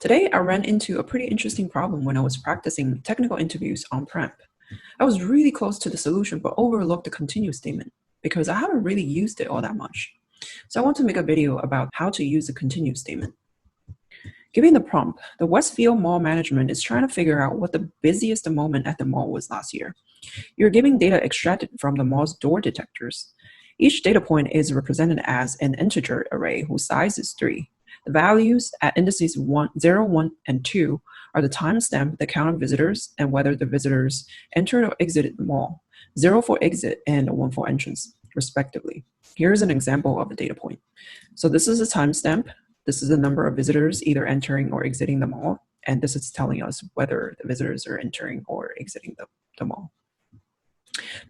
Today, I ran into a pretty interesting problem when I was practicing technical interviews on prep. I was really close to the solution but overlooked the continue statement because I haven't really used it all that much. So I want to make a video about how to use the continue statement. Given the prompt, the Westfield Mall management is trying to figure out what the busiest moment at the mall was last year. You're giving data extracted from the mall's door detectors. Each data point is represented as an integer array whose size is 3. The values at indices 0, 1, and 2 are the timestamp, the count of visitors, and whether the visitors entered or exited the mall, 0 for exit and 1 for entrance, respectively. Here's an example of a data point. So this is a timestamp. This is the number of visitors either entering or exiting the mall, and this is telling us whether the visitors are entering or exiting the mall.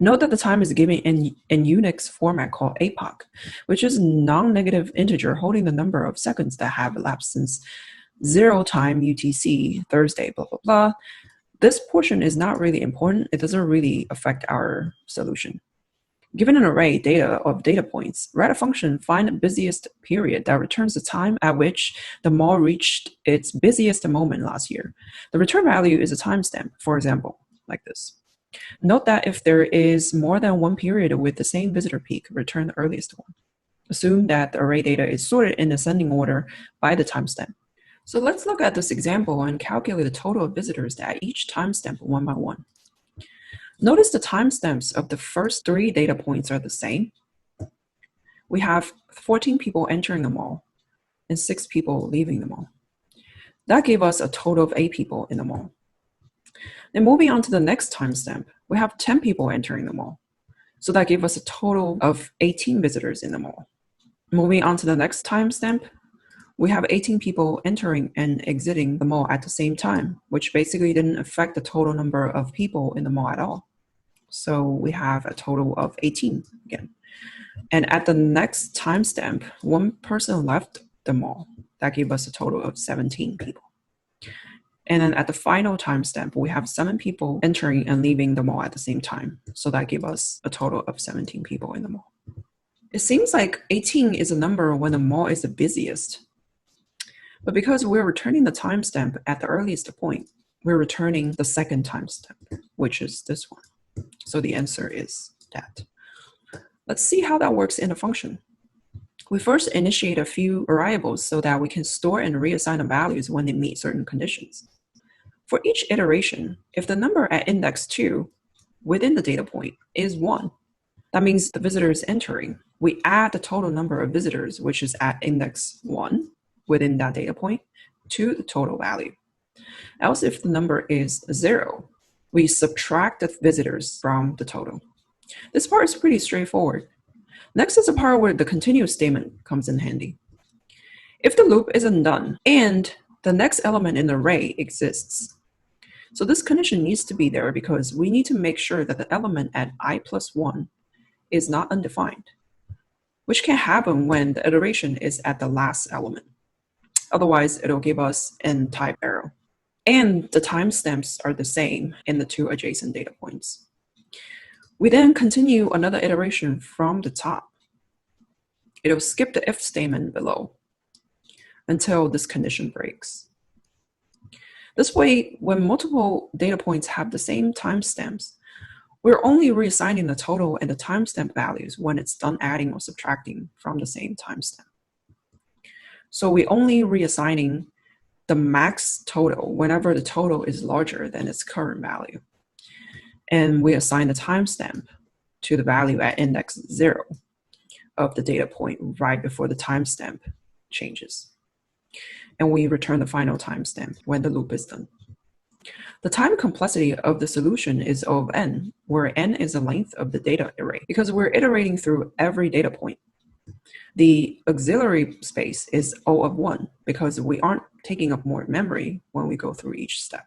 Note that the time is given in Unix format called epoch, which is a non-negative integer holding the number of seconds that have elapsed since 0 time UTC, Thursday, blah, blah, blah. This portion is not really important. It doesn't really affect our solution. Given an array data of data points, write a function find the busiest period that returns the time at which the mall reached its busiest moment last year. The return value is a timestamp, for example, like this. Note that if there is more than one period with the same visitor peak, return the earliest one. Assume that the array data is sorted in ascending order by the timestamp. So let's look at this example and calculate the total of visitors at each timestamp one by one. Notice the timestamps of the first 3 data points are the same. We have 14 people entering the mall and 6 people leaving the mall. That gave us a total of 8 people in the mall. Then moving on to the next timestamp, we have 10 people entering the mall. So that gave us a total of 18 visitors in the mall. Moving on to the next timestamp, we have 18 people entering and exiting the mall at the same time, which basically didn't affect the total number of people in the mall at all. So we have a total of 18 again. And at the next timestamp, 1 person left the mall. That gave us a total of 17 people. And then at the final timestamp, we have 7 people entering and leaving the mall at the same time. So that gave us a total of 17 people in the mall. It seems like 18 is a number when the mall is the busiest. But because we're returning the timestamp at the earliest point, we're returning the second timestamp, which is this one. So the answer is that. Let's see how that works in a function. We first initiate a few variables so that we can store and reassign the values when they meet certain conditions. For each iteration, if the number at index 2 within the data point is 1, that means the visitor is entering. We add the total number of visitors, which is at index 1 within that data point, to the total value. Else, if the number is 0, we subtract the visitors from the total. This part is pretty straightforward. Next is the part where the continue statement comes in handy. If the loop isn't done and the next element in the array exists, so this condition needs to be there because we need to make sure that the element at I plus 1 is not undefined, which can happen when the iteration is at the last element. Otherwise, it'll give us an type error. And the timestamps are the same in the 2 adjacent data points. We then continue another iteration from the top. It'll skip the if statement below until this condition breaks. This way, when multiple data points have the same timestamps, we're only reassigning the total and the timestamp values when it's done adding or subtracting from the same timestamp. So we're only reassigning the max total whenever the total is larger than its current value. And we assign the timestamp to the value at index 0 of the data point right before the timestamp changes. And we return the final timestamp when the loop is done. The time complexity of the solution is O of n, where n is the length of the data array, because we're iterating through every data point. The auxiliary space is O of 1, because we aren't taking up more memory when we go through each step.